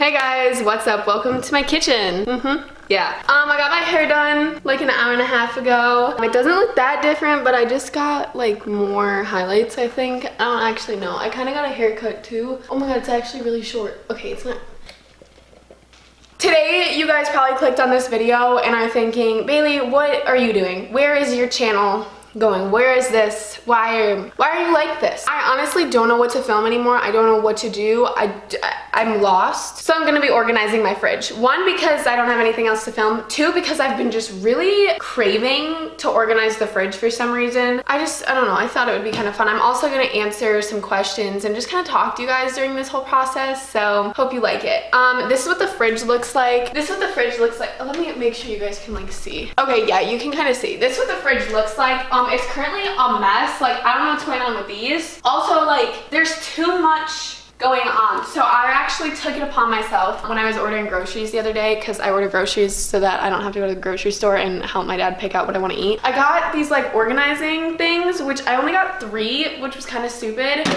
Hey guys, what's up? Welcome to my kitchen. Yeah. I got my hair done like an hour and a half ago. It doesn't look that different, but I just got like more highlights, I think. I don't actually know. I kind of got a haircut too. Oh my god, it's actually really short. Okay, it's not. Today, you guys probably clicked on this video and are thinking, Bailey, what are you doing? Where is your channel going? Where is this? Why are you like this? I honestly don't know what to film anymore. I don't know what to do. I'm lost. So I'm gonna be organizing my fridge. One, because I don't have anything else to film. Two, because I've been just really craving to organize the fridge for some reason. I don't know. I thought it would be kind of fun. I'm also gonna answer some questions and just kind of talk to you guys during this whole process. So hope you like it. This is what the fridge looks like. This is what the fridge looks like. Let me make sure you guys can like see. Okay, yeah, you can kind of see. This is what the fridge looks like. It's currently a mess. Like, I don't know what's going on with these. Also, like, there's too much going on. So I actually took it upon myself when I was ordering groceries the other day, because I order groceries so that I don't have to go to the grocery store and help my dad pick out what I want to eat. I got these like organizing things, which I only got 3, which was kind of stupid.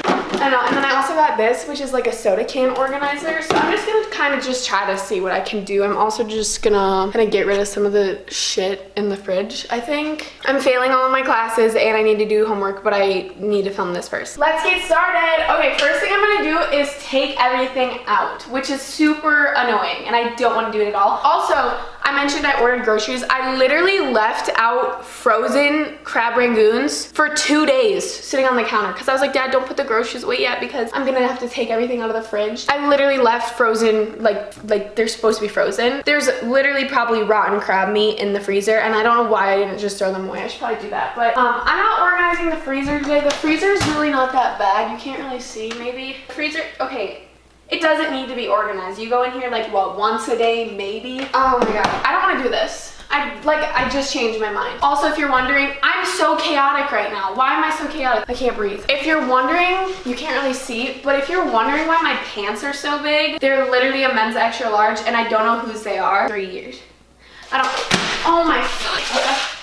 I know. And then I also got this, which is like a soda can organizer. So I'm just gonna kind of just try to see what I can do. I'm also just gonna kind of get rid of some of the shit in the fridge, I think. I'm failing all of my classes and I need to do homework, but I need to film this first. Let's get started. Okay, first thing I'm gonna do is take everything out, which is super annoying and I don't want to do it at all. Also, I mentioned I ordered groceries. I literally left out frozen crab rangoons for 2 days sitting on the counter because I was like, Dad, don't put the groceries away yet because I'm gonna have to take everything out of the fridge. I literally left frozen, like they're supposed to be frozen. There's literally probably rotten crab meat in the freezer and I don't know why I didn't just throw them away. I should probably do that. But I'm not organizing the freezer today. The freezer is really not that bad. You can't really see maybe. The freezer, okay. It doesn't need to be organized. You go in here like, what, once a day, maybe? Oh my god, I don't want to do this. I just changed my mind. Also, if you're wondering, I'm so chaotic right now. Why am I so chaotic? I can't breathe. If you're wondering, you can't really see, but if you're wondering why my pants are so big, they're literally a men's extra large and I don't know whose they are. 3 years. Oh my fuck.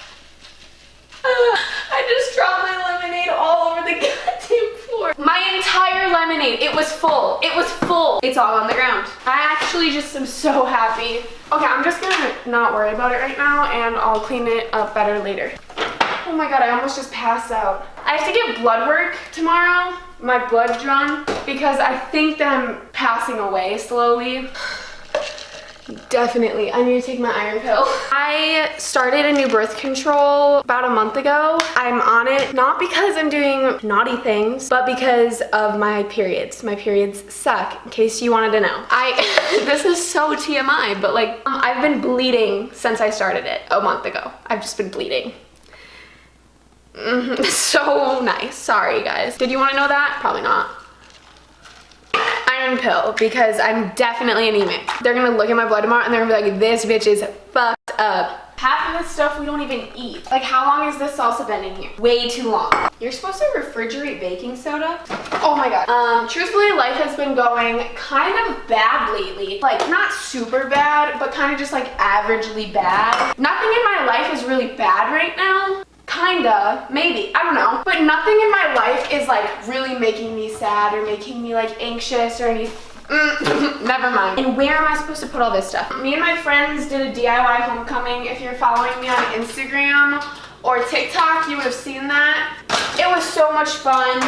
I just dropped my lemonade all over the goddamn floor. My entire lemonade, it was full. It was full. It's all on the ground. I actually just am so happy. Okay, I'm just gonna not worry about it right now and I'll clean it up better later. Oh my god, I almost just passed out. I have to get blood work tomorrow, my blood drawn, because I think that I'm passing away slowly. Definitely, I need to take my iron pill. I started a new birth control about a month ago. I'm on it not because I'm doing naughty things, but because of my periods. My periods suck, in case you wanted to know. This is so TMI, but like, I've been bleeding since I started it a month ago. I've just been bleeding. So nice. Sorry, guys. Did you want to know that? Probably not. Iron pill, because I'm definitely anemic. They're gonna look at my blood tomorrow and they're gonna be like, this bitch is fucked up. Half of this stuff we don't even eat. Like, how long has this salsa been in here? Way too long. You're supposed to refrigerate baking soda? Oh my god. Truthfully, life has been going kind of bad lately. Like, not super bad, but kind of just like averagely bad. Nothing in my life is really bad right now. Kinda, maybe, I don't know. But nothing in my life is like really making me sad or making me like anxious or anything. Never mind. And where am I supposed to put all this stuff? Me and my friends did a DIY homecoming. If you're following me on Instagram or TikTok, you would have seen that. It was so much fun.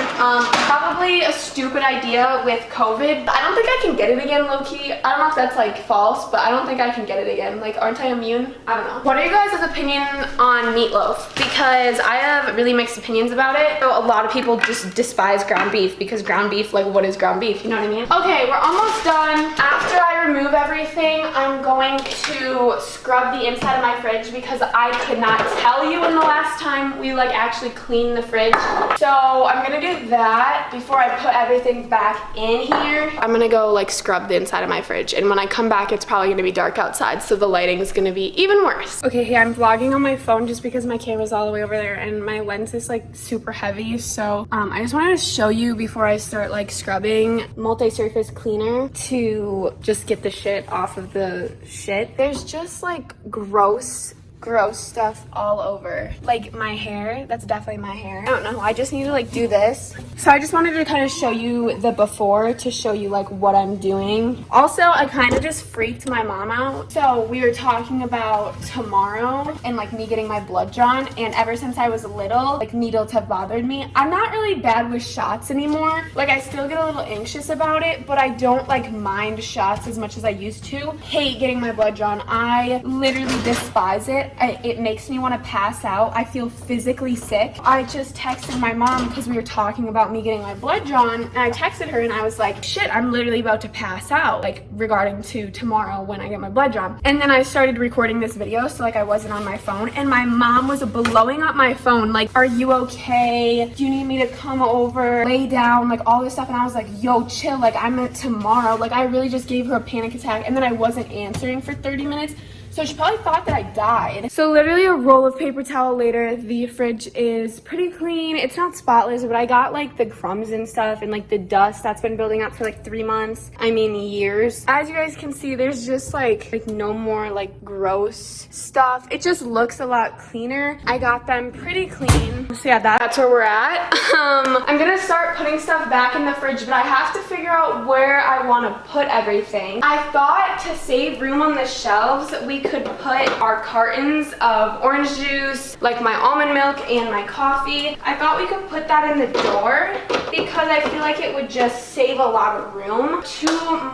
Probably a stupid idea with COVID. I don't think I can get it again, low-key. I don't know if that's like false, but I don't think I can get it again. Like, aren't I immune? I don't know. What are you guys' opinion on meatloaf? Because I have really mixed opinions about it. So a lot of people just despise ground beef because ground beef, like, what is ground beef? You know what I mean? Okay, we're almost done. After I remove everything, I'm going to scrub the inside of my fridge because I could not tell you when the last time we like actually cleaned the fridge. So I'm gonna do that before I put everything back in here. I'm gonna go like scrub the inside of my fridge, and when I come back it's probably gonna be dark outside, so the lighting is gonna be even worse. Okay, hey, I'm vlogging on my phone just because my camera's all the way over there and my lens is like super heavy, so I just wanted to show you before I start like scrubbing multi-surface cleaner to just get the shit off of the shit. There's just like gross gross stuff all over. Like my hair, that's definitely my hair. I don't know, I just need to like do this. So I just wanted to kind of show you the before to show you like what I'm doing. Also, I kind of just freaked my mom out. So we were talking about tomorrow and like me getting my blood drawn, and ever since I was little, like needles have bothered me. I'm not really bad with shots anymore. Like I still get a little anxious about it, but I don't like mind shots as much as I used to. Hate getting my blood drawn. I literally despise it. It makes me want to pass out. I feel physically sick. I just texted my mom because we were talking about me getting my blood drawn, and I texted her and I was like, shit, I'm literally about to pass out, like regarding to tomorrow when I get my blood drawn. And then I started recording this video, so like I wasn't on my phone, and my mom was blowing up my phone like, are you okay? Do you need me to come over, lay down, like all this stuff? And I was like, yo, chill, like I meant tomorrow. Like I really just gave her a panic attack, and then I wasn't answering for 30 minutes. So she probably thought that I died. So literally a roll of paper towel later, the fridge is pretty clean. It's not spotless, but I got like the crumbs and stuff and like the dust that's been building up for like 3 months. I mean years. As you guys can see, there's just like no more like gross stuff. It just looks a lot cleaner. I got them pretty clean. So yeah, that's where we're at. I'm gonna start putting stuff back in the fridge, but I have to figure out where I want to put everything. I thought to save room on the shelves, we could put our cartons of orange juice, like my almond milk and my coffee. I thought we could put that in the door because I feel like it would just save a lot of room. 2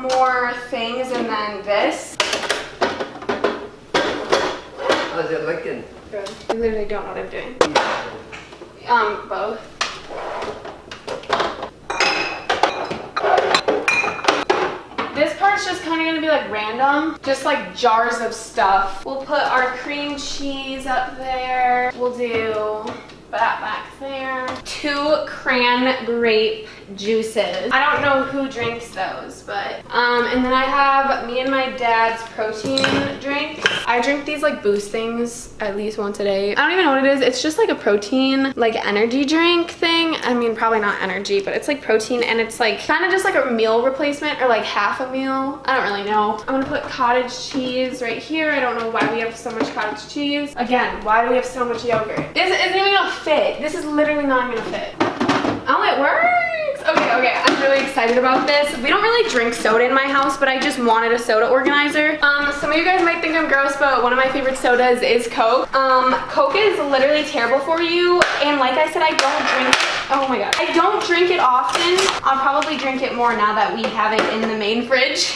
more things and then this. How's it looking? Good. I literally don't know what I'm doing. Both. This part's just kind of gonna be like random, just like jars of stuff. We'll put our cream cheese up there. We'll do that back there. 2 cran grape juices. I don't know who drinks those, but and then I have me and my dad's protein drink. I drink these like boost things at least once a day. I don't even know what it is. It's just like a protein like energy drink thing. I mean, probably not energy, but it's like protein, and it's like kind of just like a meal replacement or like half a meal. I don't really know. I'm gonna put cottage cheese right here. I don't know why we have so much cottage cheese. Again, why do we have so much yogurt? This isn't even gonna fit. This is literally not gonna fit. Oh, it works. Okay, I'm really excited about this. We don't really drink soda in my house, but I just wanted a soda organizer. Some of you guys might think I'm gross, but one of my favorite sodas is Coke. Coke is literally terrible for you, and like I said, I don't drink, oh my god, I don't drink it often. I'll probably drink it more now that we have it in the main fridge.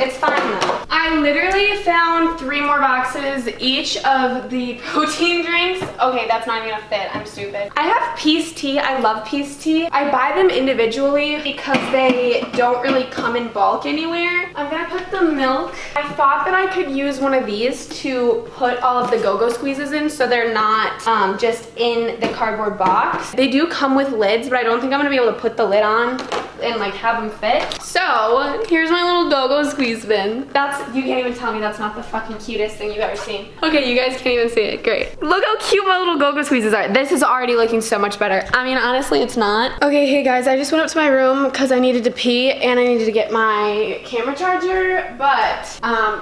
It's fine though. I literally found 3 more boxes, each of the protein drinks. Okay, that's not even gonna fit. I'm stupid. I have Peace Tea. I love Peace Tea. I buy them individually because they don't really come in bulk anywhere. I'm gonna put the milk. I thought that I could use one of these to put all of the go-go squeezes in so they're not just in the cardboard box. They do come with lids, but I don't think I'm gonna be able to put the lid on and like have them fit. So here's my little go-go squeeze bin. You can't even tell me that's not the fucking cutest thing you've ever seen. Okay, you guys can't even see it. Great. Look how cute my little go-go squeezes are. This is already looking so much better. I mean, honestly, it's not. Okay, hey guys, I just went up to my room because I needed to pee and I needed to get my camera charger, but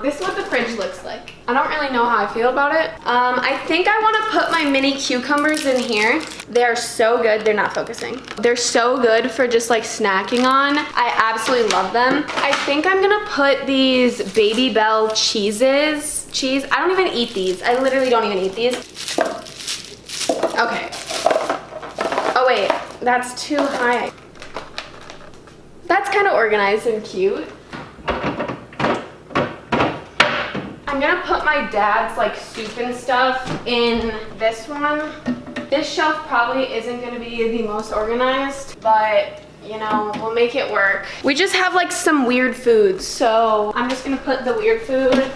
this is what the fridge looks like. I don't really know how I feel about it. I think I want to put my mini cucumbers in here. They're so good. They're not focusing. They're so good for just like snacking on. I absolutely love them. I think I'm gonna put these Baby Bell cheeses. I don't even eat these. I literally don't even eat these. Okay. Oh wait, that's too high. That's kind of organized and cute. I'm gonna put my dad's like soup and stuff in this one. This shelf probably isn't gonna be the most organized, but you know, we'll make it work. We just have like some weird foods, so I'm just gonna put the weird food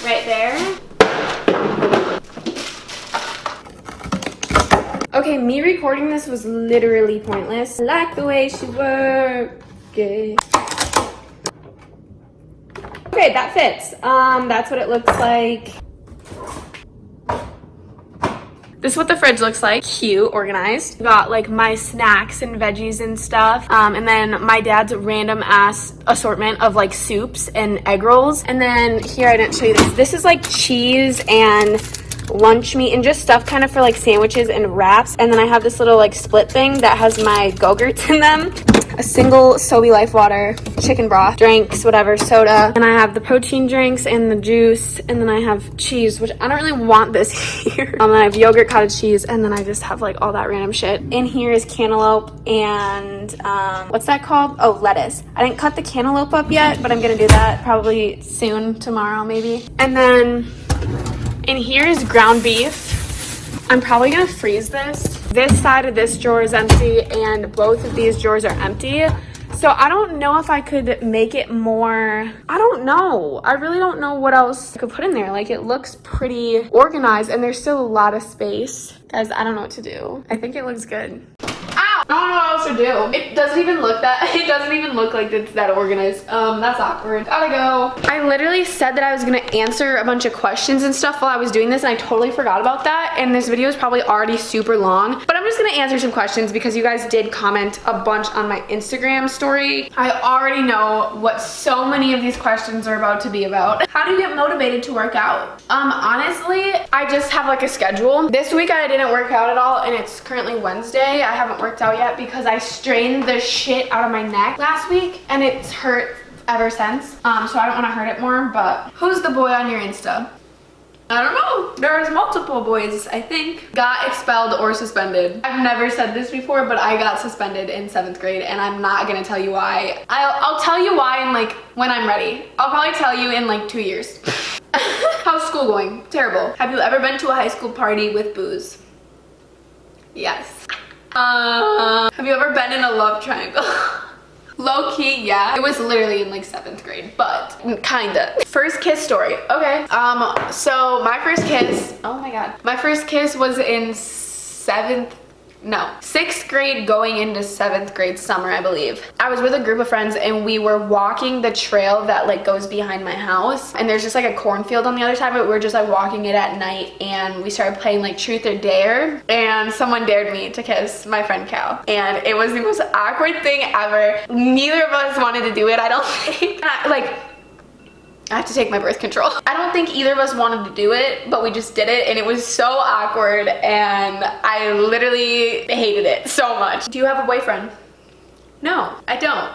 right there. Okay, me recording this was literally pointless. I like the way she worked it. Okay, that fits. That's what it looks like. This is what the fridge looks like. Cute, organized. Got like my snacks and veggies and stuff. And then my dad's random ass assortment of like soups and egg rolls. And then here, I didn't show you this. This is like cheese and lunch meat and just stuff kind of for like sandwiches and wraps. And then I have this little like split thing that has my Go-Gurts in them. A single Sobe Life water, chicken broth, drinks, whatever, soda. And I have the protein drinks and the juice. And then I have cheese, which I don't really want this here. And then I have yogurt, cottage cheese, and then I just have like all that random shit. In here is cantaloupe and what's that called? Oh, lettuce. I didn't cut the cantaloupe up yet, but I'm gonna do that probably soon, tomorrow maybe. And then in here is ground beef. I'm probably gonna freeze this. This side of this drawer is empty and both of these drawers are empty. So I don't know if I could make it more, I don't know. I really don't know what else I could put in there. Like, it looks pretty organized and there's still a lot of space. Guys, I don't know what to do. I think it looks good. Ow! I don't know what else to do. It doesn't even look like it's that organized. That's awkward. Gotta go. I literally said that I was gonna answer a bunch of questions and stuff while I was doing this, and I totally forgot about that. And this video is probably already super long, but I'm just gonna answer some questions because you guys did comment a bunch on my Instagram story. I already know what so many of these questions are about to be about. How do you get motivated to work out? Honestly, I just have like a schedule. This week I didn't work out at all, and it's currently Wednesday. I haven't worked out yet because I strained the shit out of my neck last week and it's hurt ever since. So I don't want to hurt it more. But who's the boy on your Insta? I don't know. There's multiple boys, I think. Got expelled or suspended. I've never said this before, but I got suspended in 7th grade and I'm not gonna tell you why. I'll tell you why in like when I'm ready. I'll probably tell you in like 2 years. How's school going? Terrible. Have you ever been to a high school party with booze? Yes. Have you ever been in a love triangle? Low key, yeah. It was literally in like 7th grade, but kinda. First kiss story. Okay. So my first kiss, oh my god. My first kiss was in 6th grade going into 7th grade summer, I believe. I was with a group of friends and we were walking the trail that like goes behind my house, and there's just like a cornfield on the other side of it. We were just like walking it at night and we started playing like truth or dare, and someone dared me to kiss my friend Cal, and it was the most awkward thing ever. Neither of us wanted to do it, I don't think. I have to take my birth control. I don't think either of us wanted to do it, but we just did it and it was so awkward and I literally hated it so much. Do you have a boyfriend? No, I don't.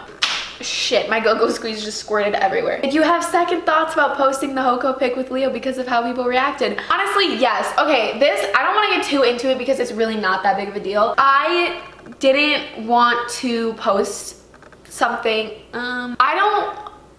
Shit, my go-go squeeze just squirted everywhere. Did you have second thoughts about posting the Hoko pic with Leo because of how people reacted? Honestly, yes. Okay, this, I don't want to get too into it because it's really not that big of a deal. I didn't want to post something,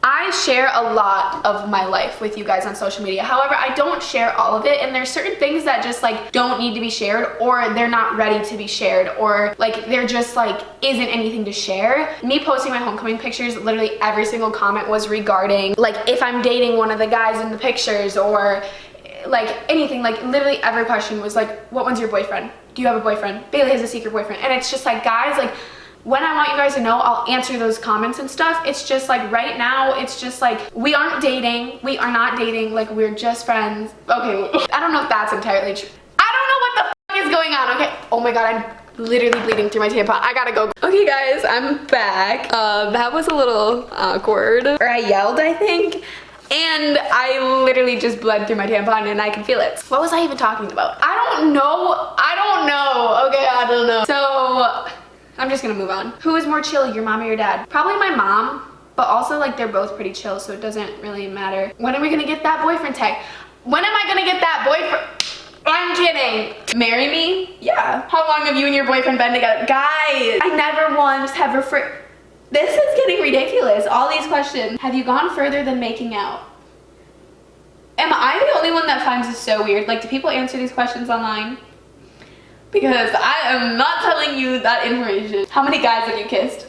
I share a lot of my life with you guys on social media. However, I don't share all of it, and there's certain things that just like don't need to be shared, or they're not ready to be shared, or like they're just like isn't anything to share. Me posting my homecoming pictures, literally every single comment was regarding like if I'm dating one of the guys in the pictures, or like anything. Like literally every question was like, what one's your boyfriend? Do you have a boyfriend? Bailey has a secret boyfriend. And it's just like, guys, like when I want you guys to know, I'll answer those comments and stuff. It's just like right now, it's just like we aren't dating. We are not dating. Like we're just friends. Okay, I don't know if that's entirely true. I don't know what the fuck is going on. Okay. Oh my god, I'm literally bleeding through my tampon. I gotta go. Okay guys, I'm back. That was a little awkward. Or I yelled, I think. And I literally just bled through my tampon and I can feel it. What was I even talking about? I don't know. Okay, I don't know. So I'm just gonna move on. Who is more chill, your mom or your dad? Probably my mom, but also like they're both pretty chill, so it doesn't really matter. When are we gonna get that boyfriend tag? When am I gonna get that boyfriend? I'm kidding. Marry me? Yeah. How long have you and your boyfriend been together? Guys, I never once have referred. This is getting ridiculous, all these questions. Have you gone further than making out? Am I the only one that finds this so weird? Like, do people answer these questions online? Because I am not telling you that information. How many guys have you kissed?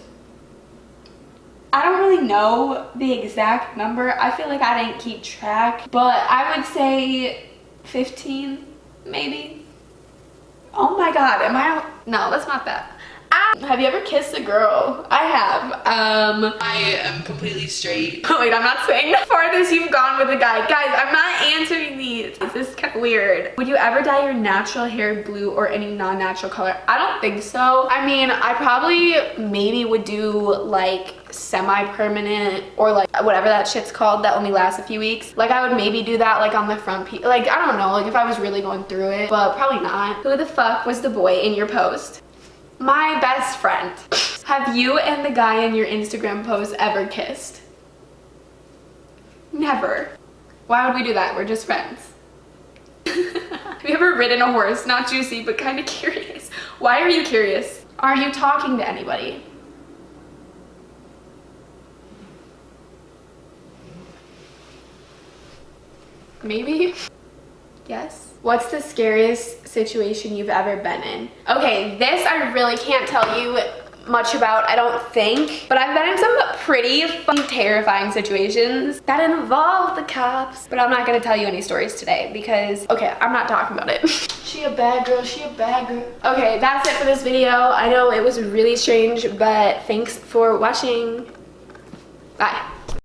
I don't really know the exact number. I feel like I didn't keep track, but I would say 15, maybe. Oh my god, am I? No, that's not that. I Have you ever kissed a girl? I have. I am completely straight. Wait, I'm not saying the farthest you've gone with a guy. Guys, I'm not answering these. This is kind of weird. Would you ever dye your natural hair blue or any non-natural color? I don't think so. I mean, I probably maybe would do like semi-permanent or like whatever that shit's called that only lasts a few weeks. Like I would maybe do that like on the front piece. Like I don't know, like if I was really going through it, but probably not. Who the fuck was the boy in your post? My best friend. Have you and the guy in your Instagram post ever kissed? Never. Why would we do that? We're just friends. Have you ever ridden a horse? Not juicy, but kind of curious. Why are you curious? Are you talking to anybody? Maybe? Yes. What's the scariest situation you've ever been in? Okay, this I really can't tell you much about, I don't think, but I've been in some pretty fucking terrifying situations that involve the cops, but I'm not gonna tell you any stories today because, okay, I'm not talking about it. She a bad girl, she a bad girl. Okay, that's it for this video. I know it was really strange, but thanks for watching. Bye.